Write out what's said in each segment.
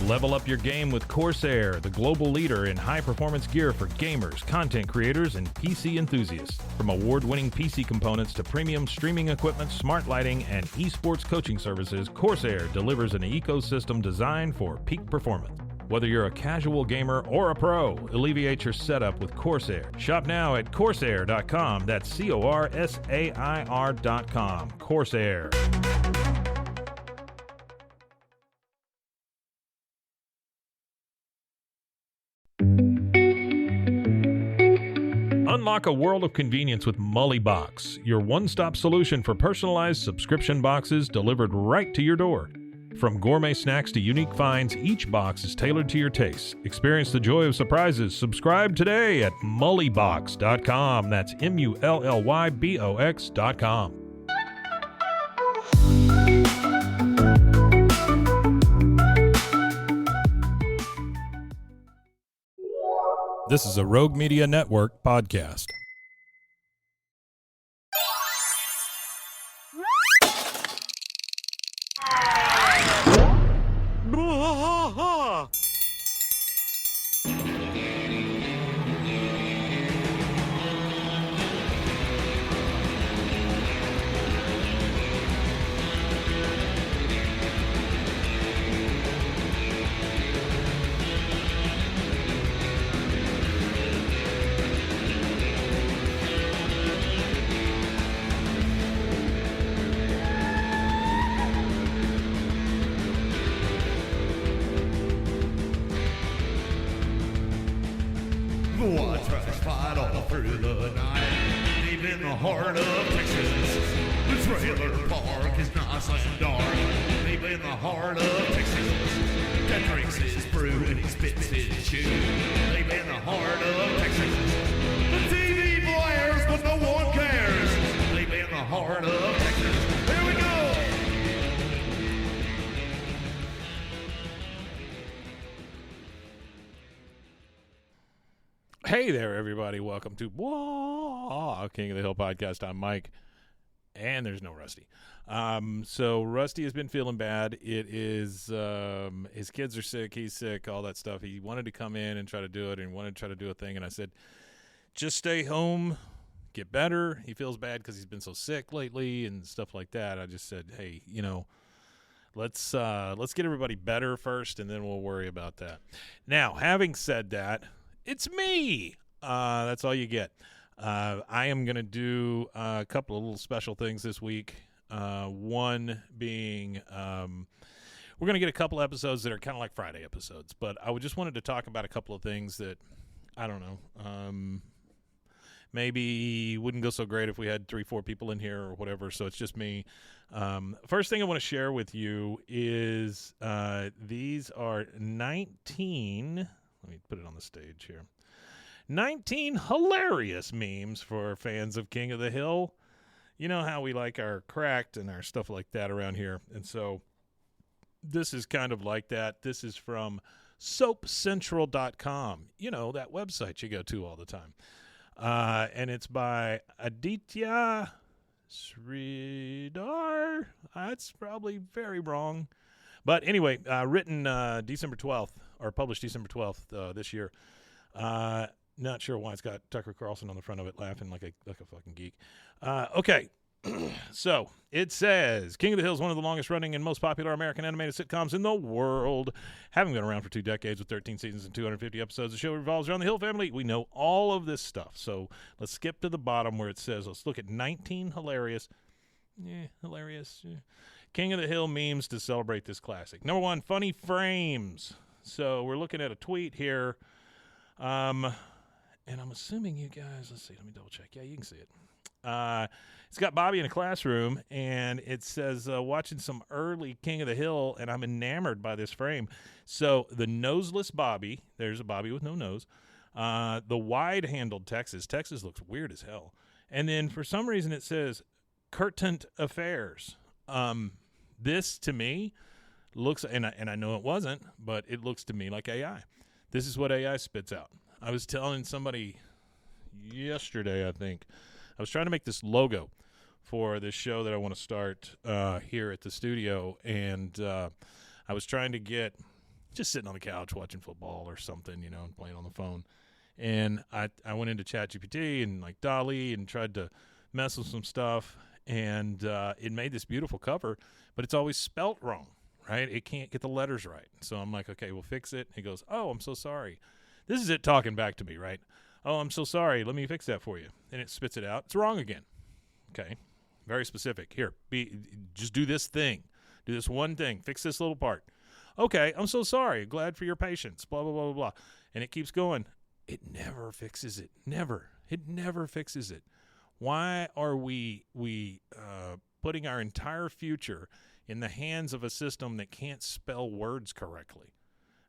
Level up your game with Corsair, the global leader in high-performance gear for gamers, content creators, and PC enthusiasts. From award-winning PC components to premium streaming equipment, smart lighting, and esports coaching services, Corsair delivers an ecosystem designed for peak performance. Whether you're a casual gamer or a pro, alleviate your setup with Corsair. Shop now at Corsair.com. That's Corsair.com. Corsair. Unlock a world of convenience with Mullybox, your one-stop solution for personalized subscription boxes delivered right to your door. From gourmet snacks to unique finds, each box is tailored to your tastes. Experience the joy of surprises. Subscribe today at Mullybox.com. That's Mullybox.com. This is a Rogue Media Network podcast. Through the night, deep in the heart of Texas, the trailer park is nice and dark. Deep in the heart of Texas, that drinks his brew and he spits his chew. Deep in the heart of Texas, the TV blares but no one cares. Deep in the heart of Texas, here we go. Hey there, everybody. Welcome to King of the Hill podcast. I'm Mike, and there's no Rusty. So Rusty has been feeling bad. It is his kids are sick. He's sick, all that stuff. He wanted to come in and try to do it and wanted to try to do a thing, and I said, just stay home, get better. He feels bad because he's been so sick lately and stuff like that. I just said, hey, let's get everybody better first, and then we'll worry about that. Now, having said that, it's me. That's all you get. I am going to do a couple of little special things this week. One being we're going to get a couple episodes that are kind of like Friday episodes, but I just wanted to talk about a couple of things that, I don't know, maybe wouldn't go so great if we had 3-4 people in here or whatever, so it's just me. First thing I want to share with you is these are 19... Let me put it on the stage here. 19 hilarious memes for fans of King of the Hill. You know how we like our cracked and our stuff like that around here. And so this is kind of like that. This is from soapcentral.com. You know, that website you go to all the time. And it's by Aditya Sridhar. That's probably very wrong. But anyway, written December 12th, or published December 12th this year. Not sure why it's got Tucker Carlson on the front of it laughing like a fucking geek. Okay, so it says, King of the Hill is one of the longest-running and most popular American animated sitcoms in the world. Having been around for 2 decades with 13 seasons and 250 episodes, the show revolves around the Hill family. We know all of this stuff. So let's skip to the bottom where it says, let's look at 19 hilarious King of the Hill memes to celebrate this classic. Number 1, funny frames. So we're looking at a tweet here. And I'm assuming you guys, let's see, let me double check. Yeah, you can see it. It's got Bobby in a classroom, and it says, watching some early King of the Hill, and I'm enamored by this frame. So the noseless Bobby, there's a Bobby with no nose. The wide-handled Texas. Texas looks weird as hell. And then for some reason it says curtained affairs. This, to me, looks, and I know it wasn't, but it looks to me like AI. This is what AI spits out. I was telling somebody yesterday, I think, I was trying to make this logo for this show that I want to start here at the studio, and I was trying to get just sitting on the couch watching football or something, and playing on the phone. And I went into ChatGPT and like DALL-E and tried to mess with some stuff, and it made this beautiful cover, but it's always spelt wrong, right? It can't get the letters right. So I'm like, okay, we'll fix it. He goes, oh, I'm so sorry. This is it talking back to me, right? Oh, I'm so sorry. Let me fix that for you. And it spits it out. It's wrong again. Okay. Very specific. Here, just do this thing. Do this one thing. Fix this little part. Okay, I'm so sorry. Glad for your patience. Blah, blah, blah, blah, blah. And it keeps going. It never fixes it. Never. It never fixes it. Why are we putting our entire future in the hands of a system that can't spell words correctly?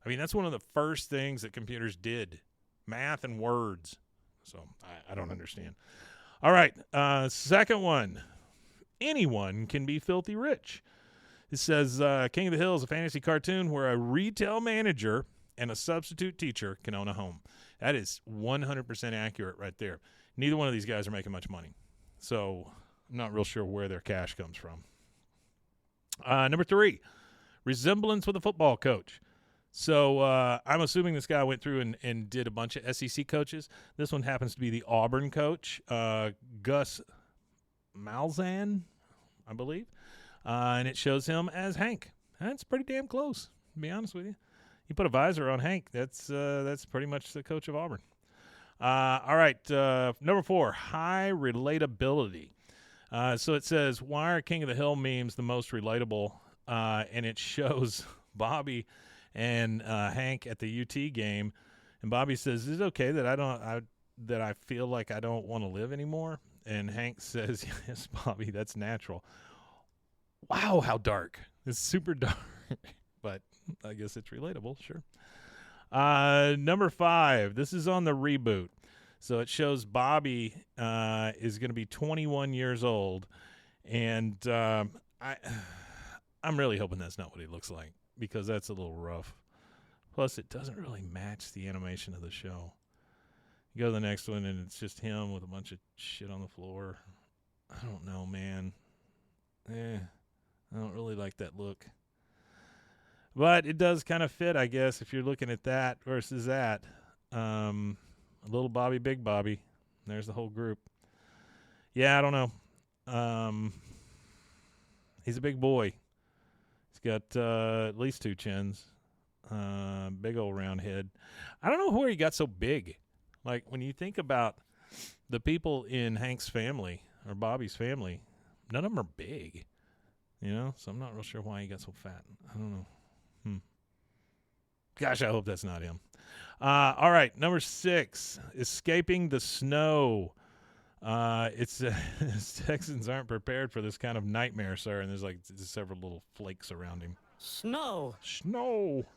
I mean, that's one of the first things that computers did, math and words. So I don't understand. All right, second one. Anyone can be filthy rich. It says King of the Hill is a fantasy cartoon where a retail manager and a substitute teacher can own a home. That is 100% accurate right there. Neither one of these guys are making much money. So I'm not real sure where their cash comes from. Number 3, resemblance with a football coach. So I'm assuming this guy went through and did a bunch of SEC coaches. This one happens to be the Auburn coach, Gus Malzahn, I believe. And it shows him as Hank. That's pretty damn close, to be honest with you. You put a visor on Hank, that's pretty much the coach of Auburn. All right, number 4, high relatability. So it says, why are King of the Hill memes the most relatable? And it shows Bobby and Hank at the UT game, and Bobby says, "Is it okay that I feel like I don't want to live anymore?" And Hank says, "Yes, Bobby, that's natural." Wow, how dark! It's super dark, but I guess it's relatable. Sure. Number 5. This is on the reboot, so it shows Bobby is going to be 21 years old, and I'm really hoping that's not what he looks like, because that's a little rough. Plus, it doesn't really match the animation of the show. You go to the next one, and it's just him with a bunch of shit on the floor. I don't know, man. I don't really like that look. But it does kind of fit, I guess, if you're looking at that versus that. Little Bobby, Big Bobby. There's the whole group. Yeah, I don't know. He's a big boy. He's got at least 2 chins. Big old round head. I don't know where he got so big. Like, when you think about the people in Hank's family or Bobby's family, none of them are big. So I'm not real sure why he got so fat. I don't know. Gosh, I hope that's not him. All right, number 6, escaping the snow. It's Texans aren't prepared for this kind of nightmare, sir. And there's like several little flakes around him. Snow.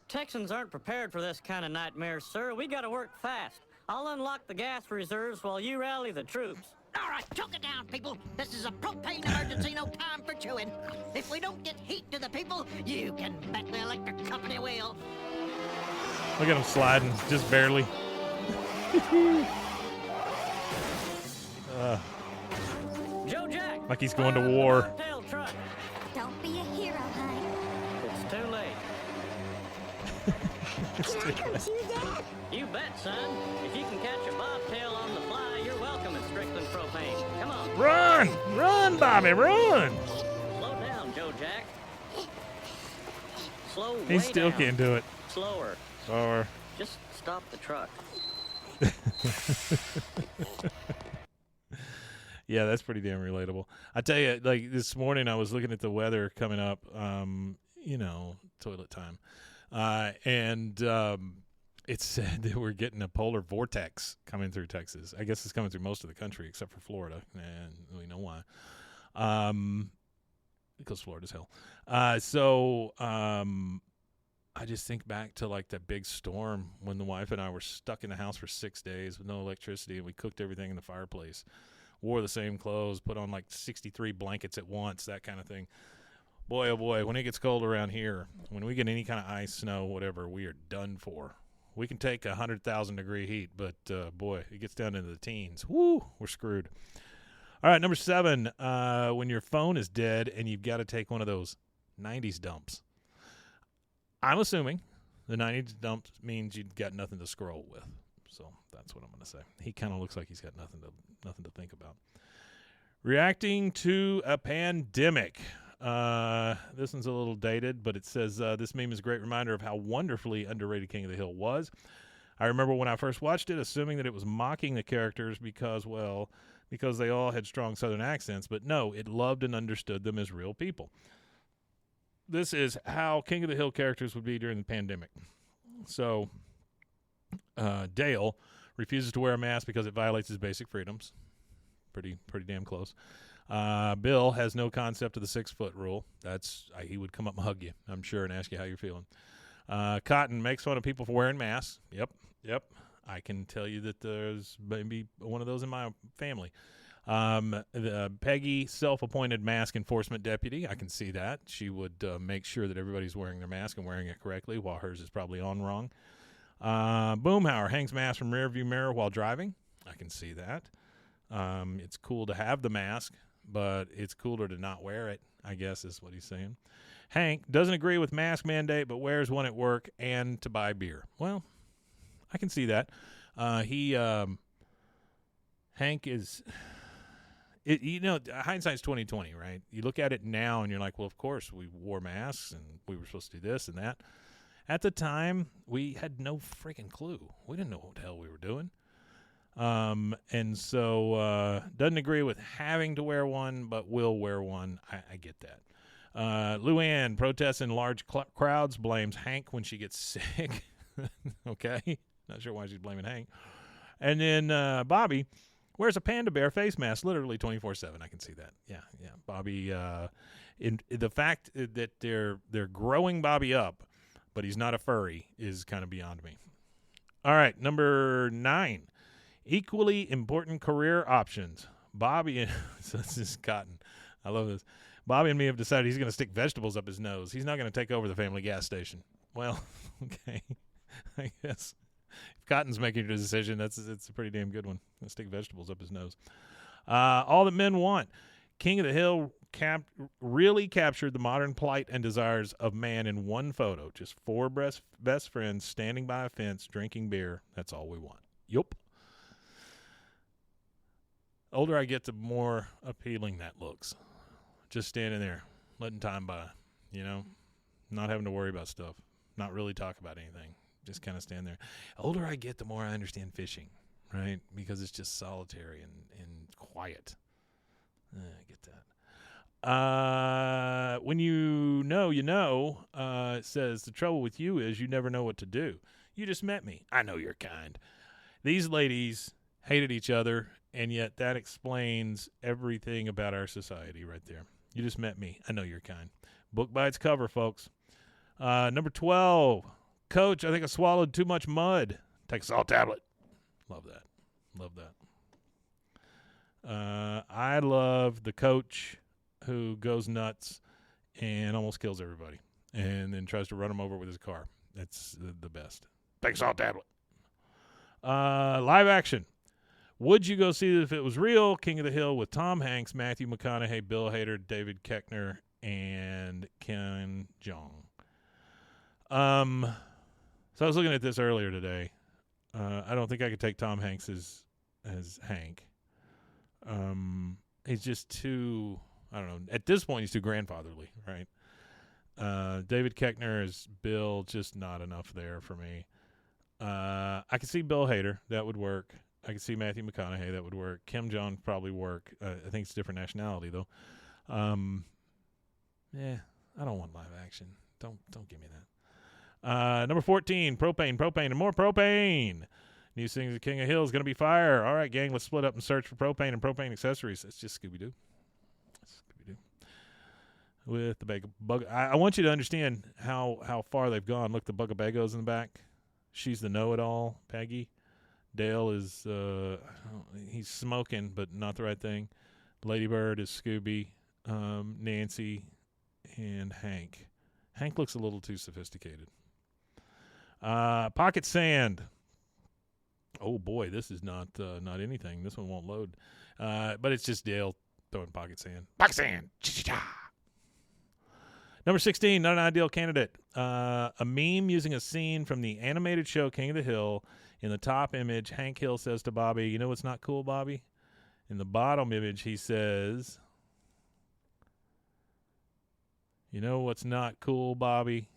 Texans aren't prepared for this kind of nightmare, sir. We got to work fast. I'll unlock the gas reserves while you rally the troops. All right, choke it down, people. This is a propane emergency, no time for chewing. If we don't get heat to the people, you can bet the electric company will. Look at him sliding, just barely. Joe Jack. Like he's going to war. Bobtail truck. Don't be a hero, hon. It's too late. Can I come too, Dad? You bet, son. If you can catch a bobtail on the fly, you're welcome at Strickland Propane. Come on. Run, Bobby, run! Slow down, Joe Jack. Slow He way still down. can't do it. Slower. Or Just stop the truck. yeah, that's pretty damn relatable. I tell you, like this morning, I was looking at the weather coming up. Toilet time, and it said that we're getting a polar vortex coming through Texas. I guess it's coming through most of the country except for Florida, and we know why. Because Florida's hell. I just think back to like that big storm when the wife and I were stuck in the house for 6 days with no electricity, and we cooked everything in the fireplace, wore the same clothes, put on like 63 blankets at once, that kind of thing. Boy, oh boy, when it gets cold around here, when we get any kind of ice, snow, whatever, we are done for. We can take 100,000 degree heat, but boy, it gets down into the teens. Woo, we're screwed. All right, number 7, when your phone is dead and you've got to take one of those 90s dumps. I'm assuming The 90s dump means you got nothing to scroll with. So that's what I'm going to say. He kind of looks like he's got nothing to think about. Reacting to a pandemic. This one's a little dated, but it says, this meme is a great reminder of how wonderfully underrated King of the Hill was. I remember when I first watched it, assuming that it was mocking the characters because they all had strong Southern accents, but no, it loved and understood them as real people. This is how King of the Hill characters would be during the pandemic. So, Dale refuses to wear a mask because it violates his basic freedoms. Pretty damn close. Bill has no concept of the 6-foot rule. He would come up and hug you, I'm sure, and ask you how you're feeling. Cotton makes fun of people for wearing masks. Yep. I can tell you that there's maybe one of those in my family. Peggy, self-appointed mask enforcement deputy. I can see that. She would make sure that everybody's wearing their mask and wearing it correctly, while hers is probably on wrong. Boomhauer hangs mask from rearview mirror while driving. I can see that. It's cool to have the mask, but it's cooler to not wear it, I guess is what he's saying. Hank doesn't agree with mask mandate, but wears one at work and to buy beer. Well, I can see that. Hank is, hindsight's 20/20, right? You look at it now and you're like, well, of course we wore masks and we were supposed to do this and that. At the time, we had no freaking clue. We didn't know what the hell we were doing. And so doesn't agree with having to wear one, but will wear one. I get that. Luann protests in large crowds, blames Hank when she gets sick. Okay. Not sure why she's blaming Hank. And then Bobby wears a panda bear face mask literally 24/7. I can see that. Yeah. Bobby, in the fact that they're growing Bobby up, but he's not a furry is kind of beyond me. All right, number 9. Equally important career options. Bobby and so this is Cotton. I love this. Bobby and me have decided he's going to stick vegetables up his nose. He's not going to take over the family gas station. Well, okay, I guess if Cotton's making your decision, it's a pretty damn good one. Let's stick vegetables up his nose. All that men want. King of the Hill really captured the modern plight and desires of man in one photo. Just 4 best friends standing by a fence drinking beer. That's all we want. Yup. Older I get, the more appealing that looks. Just standing there, letting time by, not having to worry about stuff, not really talk about anything, just kind of stand there. Older I get, the more I understand fishing, right? Because it's just solitary and quiet. I get that. When you know, it says, the trouble with you is you never know what to do. You just met me. I know you're kind. These ladies hated each other, and yet that explains everything about our society right there. You just met me. I know you're kind. Book by its cover, folks. Number 12. Coach, I think I swallowed too much mud. Take a salt tablet. Love that. I love the coach who goes nuts and almost kills everybody and then tries to run them over with his car. That's the best. Take a salt tablet. Live action. Would you go see it if it was real? King of the Hill with Tom Hanks, Matthew McConaughey, Bill Hader, David Koechner, and Ken Jeong. So I was looking at this earlier today. I don't think I could take Tom Hanks as Hank. He's just too, I don't know. At this point, he's too grandfatherly, right? David Koechner as Bill, just not enough there for me. I could see Bill Hader. That would work. I could see Matthew McConaughey. That would work. Kim Jong probably work. I think it's a different nationality though. I don't want live action. Don't give me that. Number 14, propane, and more propane. New things the King of Hill is going to be fire. All right, gang, let's split up and search for propane and propane accessories. It's just Scooby-Doo. With the bug. I want you to understand how far they've gone. Look, the Bugabago's in the back. She's the know-it-all, Peggy. Dale is, he's smoking, but not the right thing. Ladybird is Scooby, Nancy, and Hank. Hank looks a little too sophisticated. Pocket Sand. Oh, boy, this is not anything. This one won't load. But it's just Dale throwing pocket sand. Pocket sand. Ch-ch-cha. Number 16, not an ideal candidate. A meme using a scene from the animated show King of the Hill. In the top image, Hank Hill says to Bobby, "You know what's not cool, Bobby?" In the bottom image, he says, "You know what's not cool, Bobby?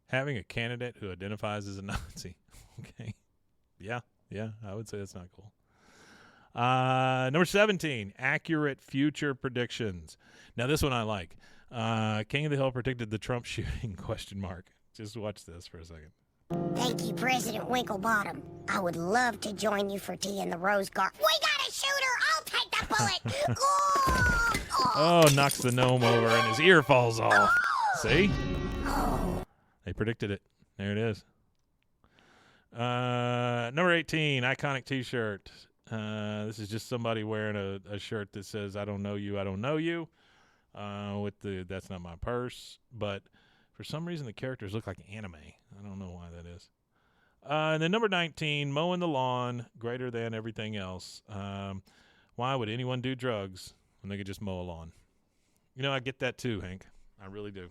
Having a candidate who identifies as a Nazi." Okay. Yeah, I would say that's not cool. Number 17, accurate future predictions. Now, this one I like. King of the Hill predicted the Trump shooting, ? Just watch this for a second. Thank you, President Winklebottom. I would love to join you for tea in the Rose Garden. We got a shooter! I'll take the bullet! Oh, knocks the gnome over and his ear falls off. See? They predicted it. There it is. Number 18, iconic T-shirt. This is just somebody wearing a shirt that says, "I don't know you, I don't know you." With the "That's not my purse." But for some reason, the characters look like anime. I don't know why that is. And then number 19, mowing the lawn, greater than everything else. Why would anyone do drugs when they could just mow a lawn? You know, I get that too, Hank. I really do.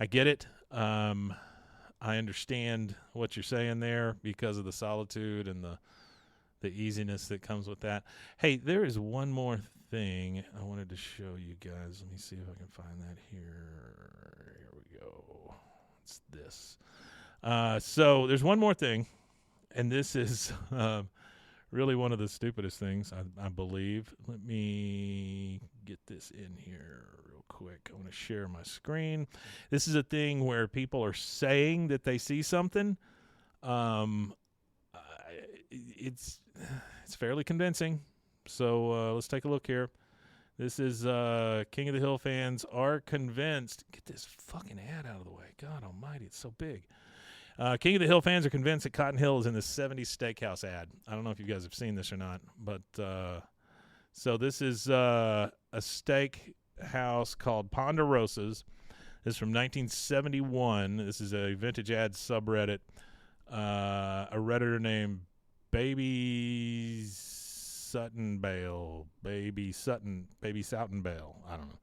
I get it. I understand what you're saying there because of the solitude and the easiness that comes with that. Hey, there is one more thing I wanted to show you guys. Let me see if I can find that here. Here we go. It's this. So there's one more thing, and this is really one of the stupidest things, I believe. Let me get this in here real quick. I want to share my screen. This is a thing where people are saying that they see something. It's fairly convincing. So let's take a look here. This is King of the Hill fans are convinced. Get this fucking ad out of the way. God almighty, it's so big. King of the Hill fans are convinced that Cotton Hill is in the 70s steakhouse ad. I don't know if you guys have seen this or not, but so this is a steakhouse called Ponderosa's. This is from 1971. This is a vintage ad subreddit. A Redditor named Baby Sutton Bale. Baby Sutton Bale. I don't know.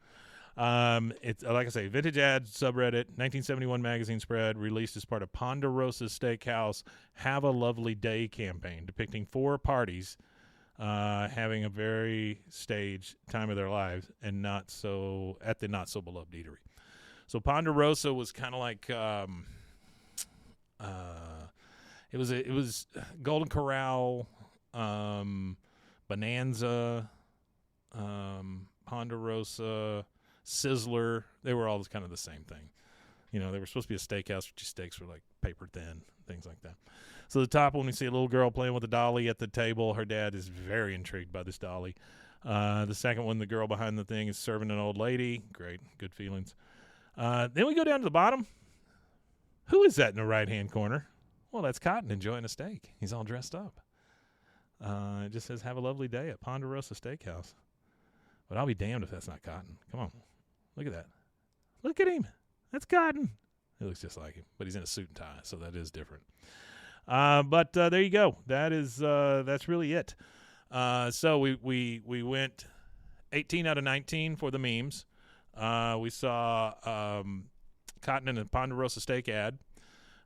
It's like I say, vintage ad subreddit, 1971 magazine spread released as part of Ponderosa's Steakhouse Have a Lovely Day campaign, depicting 4 parties having a very staged time of their lives and not so beloved eatery. So Ponderosa was kind of like it was Golden Corral, Bonanza, Ponderosa, Sizzler. They were all kind of the same thing. You know, they were supposed to be a steakhouse, but your steaks were like paper thin, things like that. So the top one, we see a little girl playing with a dolly at the table. Her dad is very intrigued by this dolly. The second one, the girl behind the thing is serving an old lady. Great, good feelings. Then we go down to the bottom. Who is that in the right-hand corner? Well, that's Cotton enjoying a steak. He's all dressed up. It just says, "Have a lovely day at Ponderosa Steakhouse." But I'll be damned if that's not Cotton. Come on. Look at that. Look at him. That's Cotton. He looks just like him, but he's in a suit and tie, so that is different. But there you go. That's really it. So we went 18 out of 19 for the memes. We saw Cotton in a Ponderosa steak ad.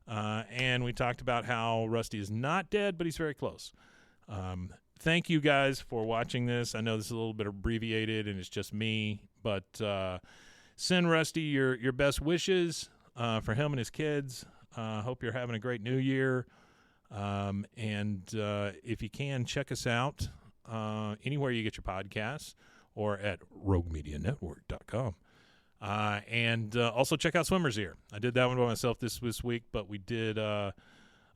And we talked about how Rusty is not dead, but he's very close. Thank you guys for watching this. I know this is a little bit abbreviated and it's just me, but send Rusty your best wishes for him and his kids. Hope you're having a great new year. And if you can, check us out anywhere you get your podcasts or at roguemedianetwork.com. And also check out Swimmer's Ear. I did that one by myself this week, but we did a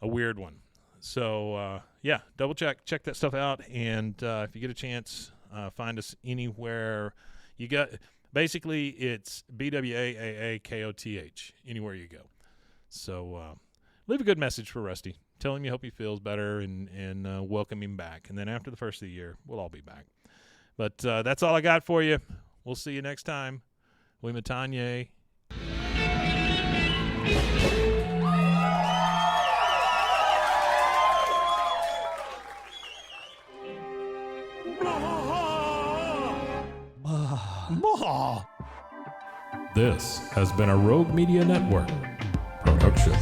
weird one. So, yeah, double check that stuff out. And if you get a chance, find us anywhere you got. Basically, it's BWAAAKOTH, anywhere you go. So leave a good message for Rusty. Tell him you hope he feels better and welcome him back. And then after the first of the year, we'll all be back. But that's all I got for you. We'll see you next time. We Matanye. This has been a Rogue Media Network production.